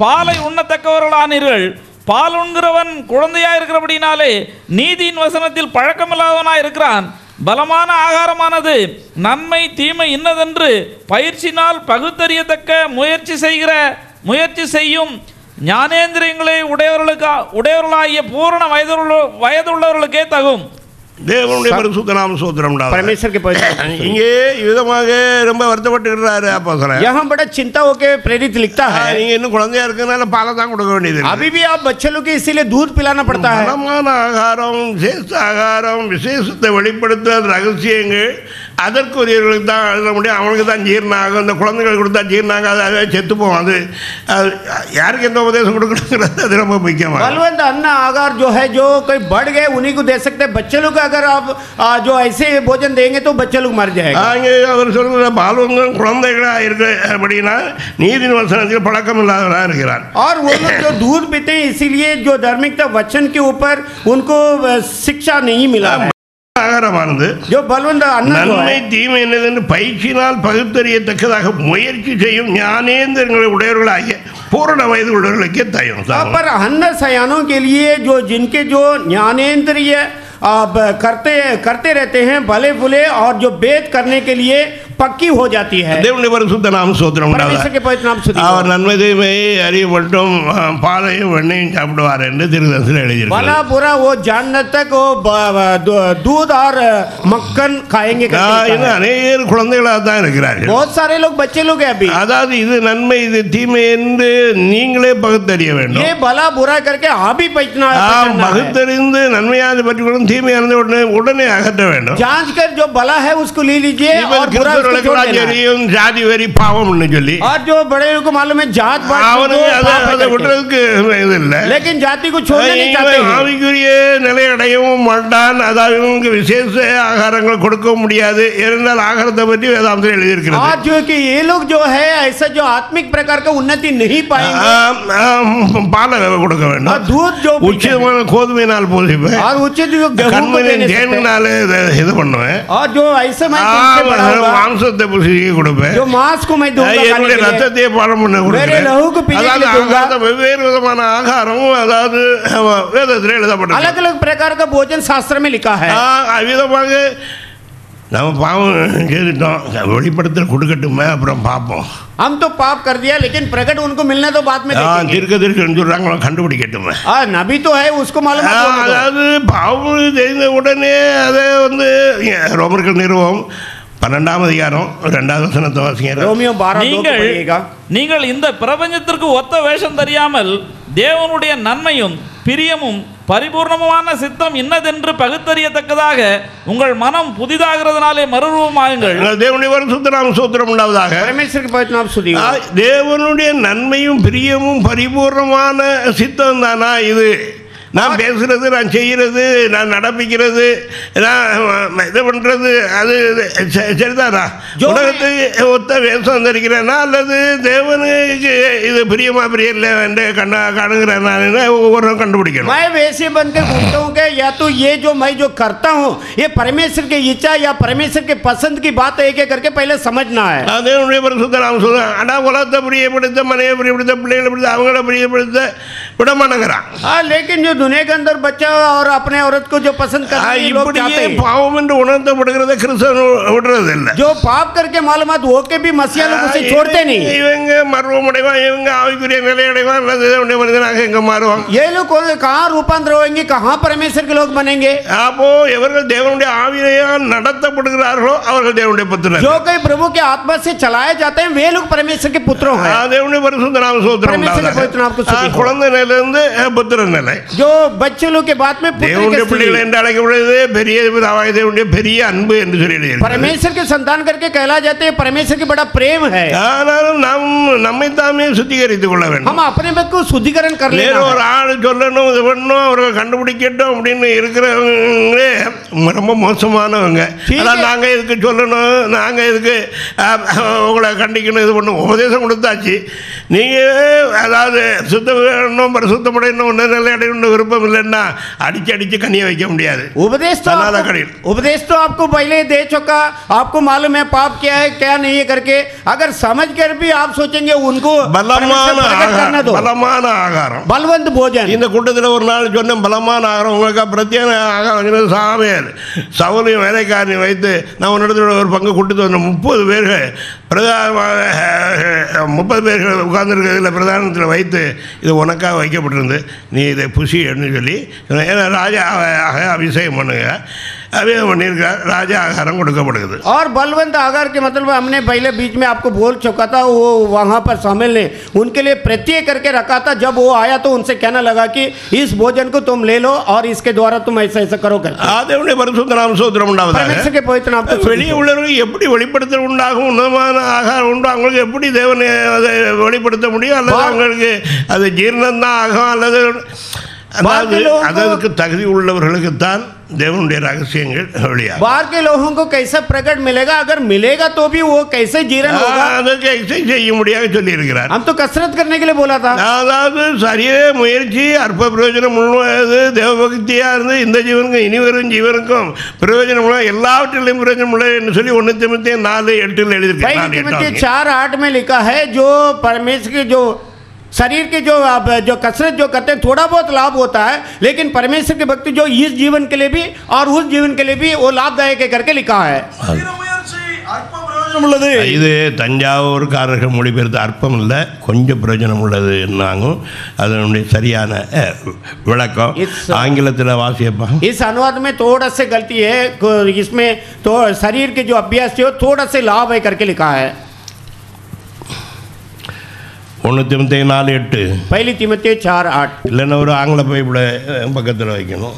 பாலை உண்ணத்தக்கவர்களானீர்கள். பால் உண்கிறவன் குழந்தையாக இருக்கிறபடினாலே நீதியின் வசனத்தில் பழக்கமில்லாதவனாக இருக்கிறான். பலமான ஆகாரமானது நன்மை தீமை இன்னதென்று பயிற்சினால் பகுத்தறியத்தக்க முயற்சி செய்யும் ஞானேந்திரியங்களை உடையவர்களாகிய பூரண வயதுள்ளவர்களுக்கே தகும். தேவனுடைய பரிசுத்த நாமம் ஸ்தோத்திரம் உண்டாவதாக. परमेश्वर के पवित्र இங்கே விதமாக ரொம்ப வருத்தப்பட்டுகிறாரு அப்போஸ்தலன். यहाँ बड़ा चिंता होकर प्रेरित लिखता है. நீங்க இன்னும் குழந்தையா இருக்கனால பாலை தான் கொடுக்க வேண்டியது. अभी भी आप बच्चे लोग के इसीलिए दूध पिलाना पड़ता है. பலமான ஆகாரம், சேஷ ஆகாரம், விசேஷத்தை வெளிப்படுத்த ரகசியங்கள் அதற்குரியவர்களுக்கு தான் எழுத முடியும், அவங்களுக்கு தான் ஜீரணம் ஆகும். இந்த குழந்தைகளுக்கு கொடுத்தா ஜீரணம் ஆகாது, அதை செத்து போகும். அது யாருக்கு எந்த உபதேசம் கொடுக்கணுங்கிறது அது ரொம்ப முக்கியமாக. बलवंत अन्न आहार जो है, जो कोई बढ़ गए उन्हीं को दे सकते हैं. बच्चे लोग अगर आप जो ऐसे भोजन देंगे तो बच्चे लोग मर जाएंगे. அங்கே அவர் சொல்கிற பாலவங்கள் குழந்தைகளாக இருக்கிற அப்படின்னா நீதியின் வசனத்தில் பழக்கம் இல்லாதவராக இருக்கிறார். और वो लोग जो दूध पीते हैं इसीलिए जो धार्मिकता वचन के ऊपर उनको शिक्षा नहीं मिला है. ஆகாரமானது जो बलवंत अन्न जो நன்மை है, தீமை என்னதென்று பயிற்சியினால் பகுத்தறியத்தக்கதாக முயற்சி செய்யும் ஞானேந்திரங்களை உடையவர்களாகிய பூரண வயது உள்ளவர்களுக்கே தயும். पर अन्न सयानों के लिए जो जिनके जो ज्ञानेंद्रिय करते रहते हैं भले फुले, और जो वेद करने के लिए पक्की हो जाती है. தேவனுடைய பரிசுத்த நாம ஸ்தோத்திரம் परमेश्वर के पवित्र नाम स्तुति हो. அவர் நன்மை தீமையை அறிய மட்டும் பாலையும் வெண்ணையும் சாப்பிடுவார் என்று திருதத்தில் எழுதியிருக்கிறார். भला बुरा वो जानने तक वो दूध और मक्खन खाएंगे இன்னும் அநேக குழந்தைகளாக தான் இருக்கிறார்கள். बहुत सारे लोग बच्चे लोग हैं अभी. அதாவது இது நன்மை இது தீமை என்று நீங்களே பகுத்தறிய வேண்டும். ये भला बुरा करके आप ही पहचानना है. பகுத்தறிந்து நன்மையானது பற்றி கொண்டு தீமையானது உடனே அகற்ற வேண்டும். जांच कर जो भला है उसको ले लीजिए और बुरा उसको छोड़ देना. ஜாதி வெறி பாவம்னு சொல்லி और जो बड़े लोगों को मालूम है जात पात அதை விடுறதுக்கு இது இல்லை. लेकिन जाति को छोड़ना नहीं चाहते हैं. ஆவிக்குரிய நிலை அடையவும் மாட்டான். அதாவது இவங்க விசேஷ ஆகாரங்கள் கொடுக்க முடியாது. இருந்தால் ஆகாரத்தை பற்றி வேதாந்தத்தில் எழுதியிருக்கிறது. और जो कि ये लोग जो है ऐसा जो आत्मिक प्रकार का उन्नति नहीं पाएंगे. பாலை கொடுக்க வேண்டும். और दूध जो உச்சிதமான கோதுமையினால் போதிப்பேன். और उचित जो गेहूं को देने से தேனினால இது பண்ணுவேன். और जो ऐसे मैं तुमसे बड़ा होगा, மாம்சத்தை புசிக்க கொடுப்பேன். जो मांस को मैं दूंगा खाने என்னுடைய के लिए, ரத்தத்தை பானம் பண்ண मेरे கொடுக்கிறேன். लहू को पीने के அதாவது लिए दूंगा. ஆகாரத்தை வெவ்வேறு விதமான ஆகாரம் அதாவது வேதத்தில் எழுதப்பட்டது. अलग अलग प्रकार का भोजन शास्त्र में लिखा है. அவ்விதமாக நம்ம பாவம் செய்துட்டோம், வெளிப்படத்தில் கொடுக்கட்டுமே, அப்புறம் பார்ப்போம். हम तो पाप कर दिया लेकिन प्रकट उनको मिलने तो बाद में देखेंगे. தீர்க்கதரிசின்னு சொல்றாங்க, கண்டுபிடிக்கட்டுமே. नबी तो है उसको मालूम है. அதாவது பாவம் செய்த உடனே அதை ரோமர்கள் நிறுவம் 12ஆம் அதிகாரம் 2வது வசனத்தை வாசிங்க. ரோமியோ 12:2 நீங்கள் இந்த பிரபஞ்சத்திற்கு ஒத்த வேஷம் தெரியாமல் தேவனுடைய நன்மையும் பிரியமும் பரிபூர்ணமான சித்தம் இன்னதென்று பகுத்தறியத்தக்கதாக உங்கள் மனம் புதிதாகிறதுனாலே மறுரூபமாகுங்கள். தேவனுடைய பரிசுத்த நாம ஸ்தோத்திரம் உண்டாவதாக. தேவனுடைய நன்மையும் பிரியமும் பரிபூர்ணமான சித்தம் தானா இது? நான் பேசுறது, நான் செய்கிறது, நான் நடப்பிக்கிறது, நான் இது பண்ணுறது, அது சரிதானா? உலகத்துக்கு ஒத்த வேஷம் தரிக்கிறேன்னா அல்லது தேவனுக்கு இது பிரியமா பிரியம் இல்லை என்று காணுகிறேன் ஒவ்வொரு கண்டுபிடிக்கணும். मैं वैसे बनकर घूमता हूँ कि या तो ये जो मैं जो करता हूँ ये परमेश्वर की इच्छा या परमेश्वर के पसंद की बात है, एक करके पहले समझना है. தேவனுடைய பரிசுத்த நாம சொல்றேன். ஆனா உலகத்தை பிரியப்படுத்த, மனையை பிரியப்படுத்த, பிள்ளைகளை பிடித்த, அவங்கள பிரியப்படுத்த விட மாட்டேங்கிறான். लेकिन जो दुनिया के अंदर बच्चा और अपने औरत को जो पसंद करते हैं लोग चाहते हैं. பாவம் என்று உணர்த்தப்படுகிறத கிறிஸ்தவன் விடுறது இல்லை. जो पाप करके मालूमात होके भी मसीहा लोग उसे छोड़ते नहीं. இவங்க மர்வம் அடைவான், இவங்க ஆவிக்குரிய நிலை அடைவான், அல்லது தேவனுடைய மனிதனாக எங்க மாறுவான். ये लोग कहाँ रूपांतर होंगे, कहाँ परमेश्वर के लोग बनेंगे? அப்போ எவர்கள் தேவனுடைய ஆவியால் நடத்தப்படுகிறார்களோ அவர்கள் தேவனுடைய புத்திரர். जो कोई प्रभु के आत्मा से चलाए जाते हैं वे लोग परमेश्वर के पुत्र हैं. தேவனுடைய பரிசுத்த நாம ஸ்தோத்திரம் உண்டாவதாக. குழந்தை நிலையிலிருந்து புத்திரன் நிலை. जो बच्चे लोग के बाद में தேவனுடைய பிள்ளைகள் என்று அழைக்கப்படுவது பெரிய பிதாவாகிய தேவனுடைய பெரிய அன்பு என்று சொல்லி परमेश्वर के संतान करके कहला जाते हैं. परमेश्वर के बड़ा प्रेम है. ஆனாலும் நாம் நம்மை தாமே சுத்திகரித்துக் கொள்ள வேண்டும். हम अपने आप को शुद्धिकरण कर लेना. ஒரு ஆள் சொல்லணும், இது பண்ணணும், அவர்கள் கண்டுபிடிக்கட்டும் அப்படின்னு இருக்கிறவங்களே ரொம்ப மோசமானவங்க. அதான் நாங்கள் இதுக்கு சொல்லணும், நாங்கள் இதுக்கு உங்களை கண்டிக்கணும், இது பண்ணணும், உபதேசம் கொடுத்தாச்சு. நீங்கள் அதாவது சுத்தம் பரிசுத்தப்படணும், நிலை அடையணும் விருப்பம் இல்லைன்னா அடிச்சு கண்ணியை வைக்க முடியாது. उपदेश तो आपको पहले दे चुका, आपको मालूम है पाप क्या है क्या नहीं है करके. अगर समझ कर भी आप सोचेंगे उनको பலமான ஆகாரம், बलवंत भोजन. இந்த கூட்டத்தில் ஒரு நாள் சொன்ன பலமான ஆகாரம் உங்களுக்கு பிரத்யேக ஆகாரம் சாமியார் சவுலையும் வேலைக்காரனையும் வைத்து நான் உன்னிடத்தில் ஒரு பங்கு கூட்டத்தில் வந்த 30 பேர்கள் பிரதானமாக 30 பேர்கள் உட்கார்ந்துருக்கிறதுல பிரதானத்தில் வைத்து இது உனக்காக வைக்கப்பட்டிருந்து நீ இதை புசி அப்படின்னு சொல்லி ஏன்னா ராஜா அபிஷேகம் பண்ணுங்க. அபிஷேகம் பண்ணியிருக்கிறார். ராஜா ஆகாரம் கொடுக்கப்படுகிறது. और बलवंत आहार के मतलब हमने पहले बीच में आपको बोल चुका था, वो वहाँ पर शामिल ने उनके लिए प्रत्येक करके रखा था. जब वो आया तो उनसे कहना लगा कि इस भोजन को तुम ले लो और इसके द्वारा तुम ऐसा ऐसा करो कर. தேவனுடைய பரிசுத்த நாமம் ஸ்தோத்திரம் உண்டாவதாக. परमेश्वर के पवित्र नाम को வெளியே உள்ளவர்களுக்கு எப்படி வெளிப்படுத்த உண்டாகும், உன்னதமான ஆகாரம் உண்டு, அவங்களுக்கு எப்படி தேவனை அதை வெளிப்படுத்த முடியும், அல்லது அவங்களுக்கு அது ஜீரணம் தான் ஆகும், அல்லது அதற்கு தகுதி உள்ளவர்களுக்குத்தான் தேவனுடைய ரகசியங்கள் வெளியாகும். बाहर के लोगों को कैसा प्रकट मिलेगा, अगर मिलेगा तो भी वो कैसे जीर्ण होगा, அதற்கு எக்ஸசைஸ் செய்ய முடியாது சொல்லி இருக்கிறார். हम तो कसरत करने के लिए बोला था. அதாவது சரியே முயற்சி அற்ப பிரயோஜனம் உள்ளது தேவபக்தியா இருந்து இந்த ஜீவனுக்கும் இனி வரும் ஜீவனுக்கும் பிரயோஜனம் உள்ள எல்லாவற்றிலும் பிரயோஜனம் உள்ள என்று சொல்லி 1 தீமோத்தேயு 4:8 எழுதியிருக்கிறார். 4:8 में लिखा है जो परमेश्वर के जो शरीर के जो कसरत जो करते हैं थोड़ा बहुत लाभ होता है, लेकिन परमेश्वर की भक्ति जो इस जीवन के लिए भी और उस जीवन के लिए भी वो लाभदायक है करके लिखा है. இது தஞ்சாவூர்காரர்கள் மொழிபெயர்த்த அற்பம் இல்லை, கொஞ்சம் பிரயோஜனம் உள்ளது என்னாகும். அதனுடைய சரியான விளக்கம் ஆங்கிலத்தில் வாசியப்பா. इस अनुवाद में थोड़ा से गलती है, इसमें तो शरीर के जो अभ्यास है थोड़ा से लाभ है करके लिखा है. 1 தீமோத்தேயு 4:8 पहली तीमुथियुस 4:8 இல்லைன்னா ஒரு ஆங்கில பைபிளை பக்கத்தில் வைக்கணும்.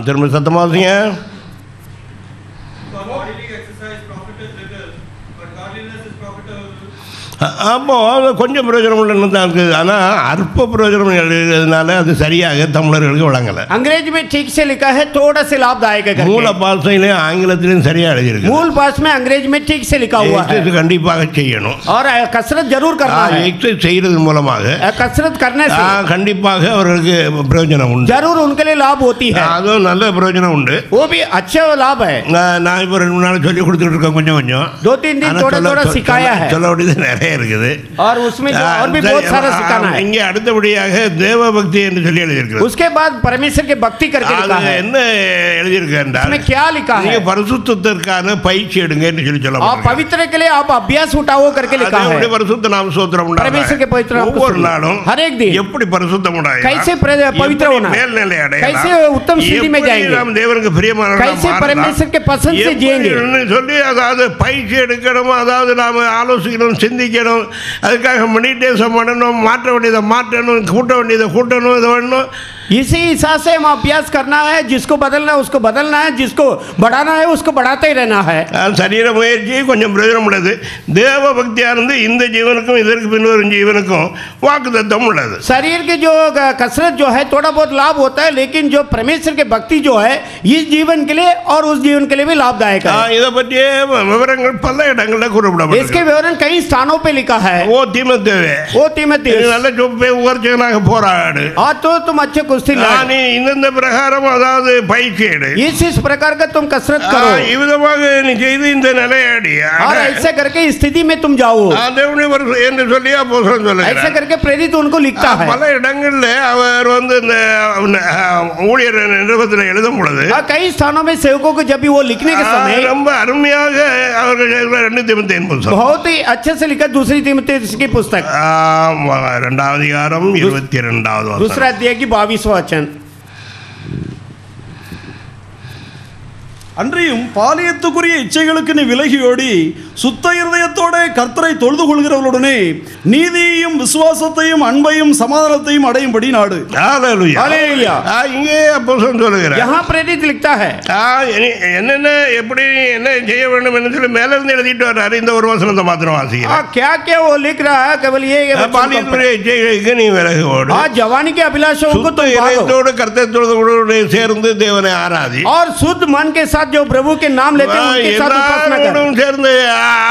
திரும்ப சத்தமாக வாசிங்க. அப்போ கொஞ்சம் பிரயோஜனம் உள்ளன்னு தான் இருக்குது. ஆனால் அற்ப பிரயோஜனம் எழுதுறதுனால அது சரியாக தமிழர்களுக்கு வழங்கலை. अंग्रेजी में ठीक से लिखा है थोड़ा से लाभदायक है. மூல பாஷையிலையும் ஆங்கிலத்திலையும் சரியாக எழுதியிருக்கு. मूल भाषा में अंग्रेजी में ठीक से लिखा हुआ है. கண்டிப்பாக செய்யணும் और कसरत जरूर करना है. எக்ஸசைஸ் செய்யறது மூலமாக कसरत करने से கண்டிப்பாக அவர்களுக்கு பிரயோஜனம் உண்டு. जरूर उनके लिए लाभ होती है. அதுவும் நல்ல பிரயோஜனம் உண்டு. वो भी अच्छा लाभ है. நான் இப்போ 2 நாள் சொல்லி கொடுத்துட்டு இருக்கேன் கொஞ்சம் கொஞ்சம். 2-3 दिन थोड़ा सिखाया है. சொல்ல வேண்டியது நிறைய இருக்குது. और उसमें और भी बहुत सारा सिखाना है. இங்கே அடுத்தபடியாக தேவ பக்தி என்று சொல்லி எழுதியிருக்கிறது. उसके बाद परमेश्वर के भक्ति करके लिखा है. என்ன எழுதியிருக்கு என்றால் इसमें क्या लिखा है, பரிசுத்தத்திற்கான பயிற்சி எடுங்க என்று சொல்லி சொல்லப்பட்டிருக்கு. और पवित्र के लिए आप अभ्यास उठाओ करके लिखा है. பரிசுத்த நாம ஸ்தோத்திரம் உண்டாக परमेश्वर के पवित्र नाम ஒவ்வொரு நாளும் हर एक दिन எப்படி பரிசுத்தம் உண்டாக कैसे पवित्र होना, மேல்நிலை அடையலாம், कैसे उत्तम स्थिति में जाएंगे, நாம் தேவனுக்கு பிரியமானவர்களாக कैसे परमेश्वर के पसंद से जिएंगे சொல்லி அதாவது பயிற்சி எடுக்கணும். அதாவது நாம் ஆலோசிக்கணும், சிந்திக்கணும், அதுக்காக மெடிடேஷன் பண்ணணும், மாற்ற வேண்டியதை மாற்றணும், கூட்ட வேண்டியதை கூட்டணும், இது பண்ணணும். इसी हिसाब से हम अभ्यास करना है. जिसको बदलना है उसको बदलना है, जिसको बढ़ाना है उसको बढ़ाते ही रहना है. சரீர முயற்சி கொஞ்சம் பிரயோஜனம் உள்ளது. தேவ பக்தியா இருந்து இந்த ஜீவனுக்கும் இதற்கு பின்வரும் ஜீவனுக்கும் வாக்குத்தத்தம் உள்ளது. शरीर की जो कसरत जो है थोड़ा बहुत लाभ होता है, लेकिन जो परमेश्वर के भक्ति जो है इस जीवन के लिए और उस जीवन के लिए भी लाभदायक है. இதை பற்றிய விவரங்கள் பல இடங்களில் கூறப்படும். इसके विवरण कई स्थानों पे लिखा है. ஓ தீமோத்தேயுவே, ओ तीमुथियुस, நல்ல ஜொப்பே உயர்ச்சியாக போராடு. तो तुम अच्छे कुश्ती लड़ो. நீ இந்த பிரகாரம் அதாவது பயிற்சி எடு. इस प्रकार का तुम कसरत करो. இவ்விதமாக நீ செய்து இந்த நிலையாடி और ऐसे करके इस स्थिति में तुम जाओ என்று சொல்லி அப்போஸ்தலன் சொல்லுகிறார். ऐसे करके प्रेरित उनको लिखता है. பல இடங்கள்ல அவர் வந்து இந்த ஊழியர் நிருபத்தில் எழுதும் பொழுது कई स्थानों में सेवकों को जब भी वो लिखने के समय ரொம்ப அருமையாக அவர்கள் 2 தீமோத்தேயு புத்தகம் बहुत ही अच्छे से लिखा. दूसरी तीमुथियुस की पुस्तक 2 அதிகாரம் 22வது வசனம். दूसरा अध्याय की 22वां वचन. அன்றியும் பாலியத்துக்குரிய இச்சைகளுக்கு நீ விலகியோடி சுத்த இருதயத்தோட கர்த்தரை தொழுது கொள்கிறவர்களுடனே நீதியையும் விசுவாசத்தையும் அன்பையும் சமாதானத்தையும் அடையும்படி நாடு. ஹalleluya ஹalleluya. இங்கே அப்போஸ்தலன் சொல்லுகிறார். यहाँ प्रेरित लिखता है. என்னென்ன எப்படி என்ன செய்ய வேண்டும் என்று சொல்லி மேல இருந்து எழுதிட்டு வர்றாரு. இந்த ஒரு வசனத்தை மாத்திரம் வாசிக்கிறேன். क्या क्या वो लिख रहा है, केवल ये பாலியத்துக்குரிய இச்சைகளுக்கு நீ விலகியோடு जवानी के अभिलाषों को तुम இதயத்தோடு கர்த்தரை தொழுது சேர்ந்து தேவனை ஆராதி. और शुद्ध मन के साथ जो प्रभु के नाम लेते हैं उनके साथ उपासना कर. சேர்ந்து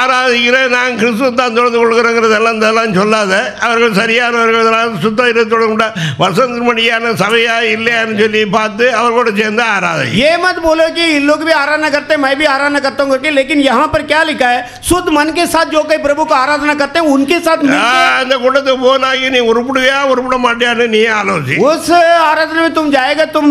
ஆராதிக்கிற நான் கிறிஸ்துவ தான் தொழுது கொள்கிறேங்கிறதெல்லாம் சொல்லாத. அவர்கள் சரியானவர்கள் சுத்த இருத்தோடு கூட வசந்தமடியான சபையா இல்லையான்னு சொல்லி பார்த்து அவர்களோடு சேர்ந்து ஆராதி. ये मत बोलो कि इन लोग भी आराधना करते हैं, मैं भी आराधना करता हूँ करके. लेकिन यहाँ पर क्या लिखा है, शुद्ध मन के साथ जो कोई प्रभु को आराधना करते हैं उनके साथ அந்த கூட்டத்துக்கு போனாகி நீ உருப்பிடுவியா உருப்பிட மாட்டியான்னு நீ ஆலோசி. उस आराधना में तुम जाएगा, तुम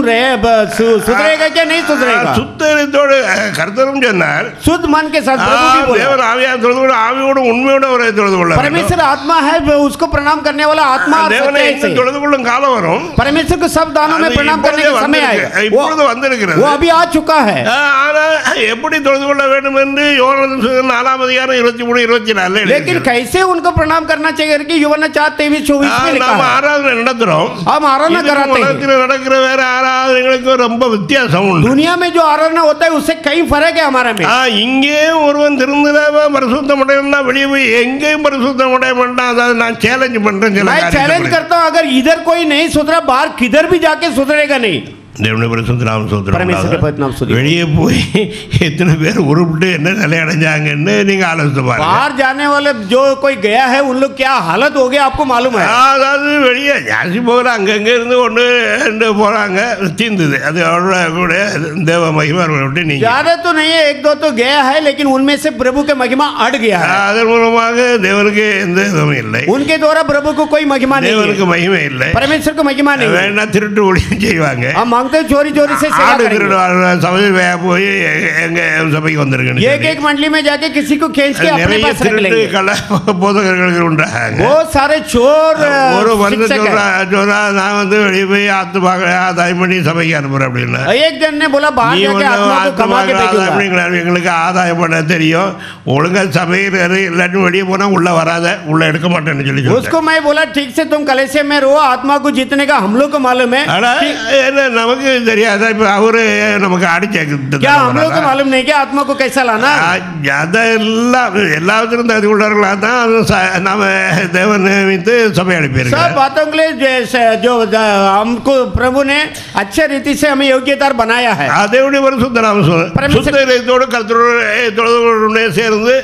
सुधरेगा क्या नहीं सुधरेगा. சுத்த இருதயத்தோடு கர்த்தரும் சொன்னார் शुद्ध मन के साथ प्रभु भी बोला தேவன் ஆவியால் தொழுது கொள்ள ஆவியோடு உண்மையோடு அவரை தொழுது கொள்ள வேண்டும். परमेश्वर आत्मा है वो उसको प्रणाम करने वाला आत्मा और தேவனை सच्चाई இன்னும் से தொழுது கொள்ளும் காலம் வரும். परमेश्वर को सब दानों में அது प्रणाम करने का समय आएगा இப்பொழுது வந்திருக்கிறது. वो अभी आ चुका है ஆனா எப்படி தொழுது கொள்ள வேண்டும் என்று யோவான் 4:23-24 लेकिन कैसे उनको प्रणाम करना चाहिए कि यूहन्ना 4:23-24 में लिखा நாம है ஆராதனை நடத்துறோம். हम आराधना कराते हैं உலகத்தில் நடக்கிற வேற ஆராதனைகளுக்கு ரொம்ப வித்தியாசம் உண்டு. दुनिया में जो आराधना होता है उससे कई फर्क है हमारे में இங்கே ஒருவன் திருந்தவ பரிசுத்தம் அடையணும்னா வெளியே போய் எங்கேயும் பரிசுத்தம் அடைய மாட்டான். அதாவது நான் சேலஞ்ச் பண்றேன். मैं चैलेंज करता हूं अगर इधर कोई नहीं सुधरा बाहर किधर भी जाके सुधरेगा नहीं தேவனுடைய பரிசுத்த நாமம் परमेश्वर के पवित्र नाम ஸ்தோத்திரம். स्तुति வெளியே போய் எத்தனை பேர் உருப்பிட்டு என்ன நிலை அடைஞ்சாங்கன்னு நீங்க ஆலோசித்து பாருங்க. बाहर जाने वाले जो कोई गया है उन लोग क्या हालत हो गया आपको मालूम है அதாவது வெளியே ஜாஸ்தி போகிற அங்கங்க இருந்து ஒன்று ரெண்டு போறாங்க தீர்ந்தது. அது அவரோட கூட தேவ மகிமை விட்டு நீங்க ज्यादा तो नहीं है एक दो तो गया है लेकिन उनमें से प्रभु के महिमा अट गया है அதன் மூலமாக தேவனுக்கு எந்த இதுவும் இல்லை. उनके द्वारा प्रभु को कोई महिमा नहीं தேவனுக்கு है மகிமை இல்லை. परमेश्वर को महिमा नहीं है வேணா திருட்டு ஒழியும் செய்வாங்க. हम मांगते हैं चोरी चोरी से सेवा ஆடு करेंगे திருடுவாங்க. சபையில் போய் எங்க சபைக்கு வந்திருக்குன்னு एक एक मंडली में जाके किसी को खींच के अपने நிறைய पास रख திருட்டு लेंगे கள்ள போதகர்கள் உண்டாங்க. बहुत सारे चोर ஒரு மனிதன் शिक्षक हैं। சொல்றா நான் வந்து வெளியே போய் ஆதாயம் பண்ணி சபைக்கு அனுப்புறேன் அப்படின்னா एक जन ने बोला बाहर நீ जाके வந்து आत्मा को कमा के भेजूंगा அப்படிங்களா எங்களுக்கு ஆதாயம் பண்ண தெரியும். ஒழுங்கா சபையில் எல்லாத்தையும் வெளியே போனா உள்ள வராத உள்ள எடுக்க மாட்டேன்னு சொல்லி उसको मैं बोला ठीक से तुम कलेसिया में रहो आत्मा को जीतने का हम लोग को मालूम है ஆனா என்ன நமக்கு தெரியாத இப்ப அவரு நமக்கு क्या हम लोग को मालूम नहीं कि आत्मा को कैसा लाना அதெல்லாம் எல்லாத்திலும் தகுதி உள்ளவர்களா தான் நாம தேவன் நியமித்து சபை அனுப்பியிருக்கோம். सब बातों के लिए जो हमको प्रभु ने अच्छे रीति से हमें योग्यता बनाया है தேவனுடைய பரிசுத்த நாமம் சுத்த இதயத்தோடு கர்த்தரோடு சேர்ந்து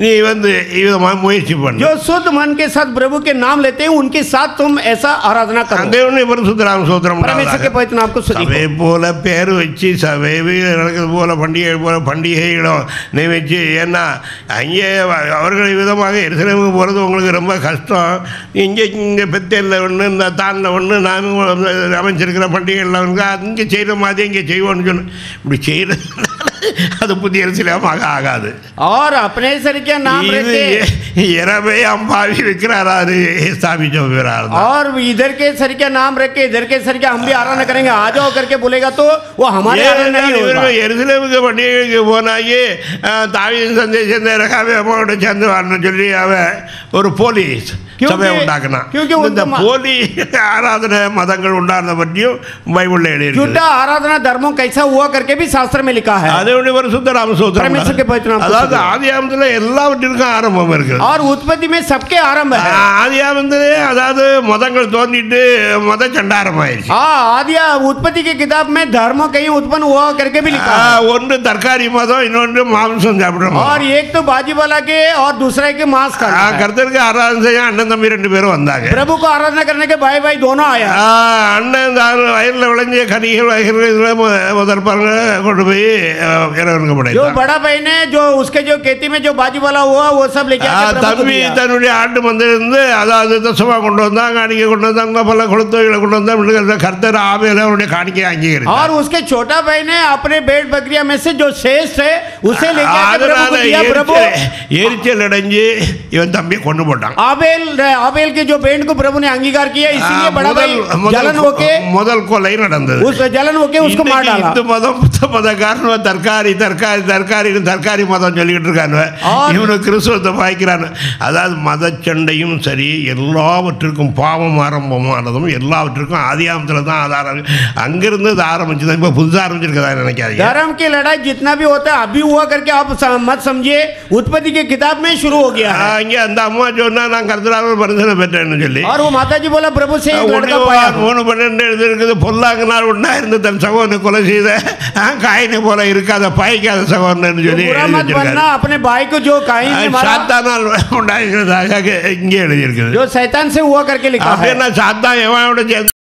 நீ வந்து இவ்விதமாக முயற்சி பண்ணு. जो शुद्ध मन के साथ प्रभु के नाम लेते हैं उनके साथ तुम ऐसा आराधना करो தேவனுடைய பரிசுத்த நாமம் ஸ்தோத்திரம். परमेश्वर के पवित्र नाम को स्तुति சபை போல பேர் வச்சு சபை நடக்கிறது போல பண்டிகைகளும் நீ வச்சு ஏன்னா அங்கே அவர்கள் விதமாக எருசலேமுக்கு போகிறது உங்களுக்கு ரொம்ப கஷ்டம். இங்கே பெத்தேலில் ஒன்று இந்த தானில் ஒன்று நானும் அமைச்சிருக்கிற பண்டிகைகளில் வந்து அங்கே செய்கிற மாதிரி இங்கே செய்வோன்னு சொன்ன இப்படி செய்கிற அது புதிய எருசலேமாக ஆகாது. और अपने सर के नाम रखे இரவே அம்பாவி விற்கிறாரு ஸ்தாபிச்ச और इधर के सर के नाम रख के इधर के सर के हम भी आराधना करेंगे आ जाओ करके बोलेगा तो वो हमारे आराधना नहीं होगा எருசலேமுக்கு பண்டிகைக்கு போனாயே தாவீதின் சந்தேசம் ரகாவே அம்மாவோட சேர்ந்து வரணும்னு சொல்லி அவன் ஒரு போலீஸ் சபையை உண்டாக்குனான். இந்த போலி ஆராதனை மதங்கள் உண்டான பற்றியும் பைபிள்ல எழுதியிருக்கு. झूठा आराधना धर्मों कैसा हुआ करके भी शास्त्र में लिखा है அதோட பரிசுத்த நாம ஸ்தோத்திரம். परमेश्वर के पवित्र नाम அதாவது ஆதியாகமத்துல எல்லாவற்றிற்கும் ஆரம்பம் இருக்கு और उत्पत्ति में सबके आरंभ है ஆதியாகமத்திலே அதாவது மதங்கள் தோன்றிட்டு மத சண்டாரமாயிருச்சு. आदिया उत्पत्ति की किताब में धर्मों कहीं उत्पन्न हुआ करके भी लिखा है ஒன்று தர்காரி மதம் இன்னொன்று மாംസം சாப்பிடுற और एक तो बाजी वाला के और दूसरा के मांस का கர்த்தருக்கு ஆராதனை செய்ய அண்ணன் தம்பி ரெண்டு பேரும் வந்தாங்க. प्रभु को आराधना करने के भाई भाई दोनों आया அண்ணன் வயலில் விளைஞ்ச கனிகள் வகைகள் முதல் பாருங்க கொண்டு போய் இறவனுக்கு जो படைத்தான். बड़ा भाई ने जो उसके जो खेती में जो बाजी वाला हुआ वो सब लेके आके प्रभु को தம்பி दिया। தன்னுடைய ஆண்டு மந்திருந்து அதாவது தசமா கொண்டு வந்தாங்க காணிக்கை கொண்டு வந்தாங்க பல கொளுத்தவைகளை கொண்டு வந்தாங்க கர்த்தர் ஆபேல அவருடைய காணிக்கை அங்கீகரித்தார். और उसके छोटा भाई ने अपने भेड़ बकरिया में से जो शेष है उसे लेके आके प्रभु को दिया प्रभु எரிச்சல் அடைஞ்சு இவன் தம்பியை கொண்டு போட்டான். आबेल के जो भेड़ को प्रभु ने अंगीकार किया इसीलिए बड़ा भाई जलन होके முதல் கொலை நடந்தது. उस जलन होके उसको मार डाला இந்து மதம் புத்த மதக்காரன் தற்காரி தற்காரி தற்காரி தற்காரி மதம் சொல்லிக்கிட்டு இருக்காங்க. இவனு கிறிஸ்துவத்தை பாய்க்கிறான். அதாவது மதச்சண்டையும் சரி எல்லாவற்றிற்கும் பாவம் ஆரம்பமானதும் எல்லாவற்றிற்கும் ஆதியாகமத்தில் தான் ஆதாரம். அங்கிருந்து இது ஆரம்பிச்சுதான் இப்போ புதுசாக ஆரம்பிச்சிருக்கதா நினைக்காதீங்க. धर्म की लड़ाई जितना भी होता है अभी हुआ करके आप मत समझिए उत्पत्ति की किताब में शुरू हो गया है இங்கே அந்த அம்மா சொன்னா நான் கர்த்தரால் பரிசனை பெற்றேன்னு சொல்லி और वो माता जी बोला प्रभु से एक लड़का पाया 3:12 எழுதியிருக்குது. பொல்லாங்கனால் உண்டா இருந்து தன் சகோதரனை கொலை செய்த காயினை போல இருக்காத பாய்க்காத சகோதரன் சொல்லி बुरा मत बनना अपने भाई को जो काइन ने मारा சாத்தானால் உண்டாகிறதாக இங்கே எழுதியிருக்குது. जो शैतान से हुआ करके लिखा है அப்படின்னா சாத்தான் எவனோட சேர்ந்து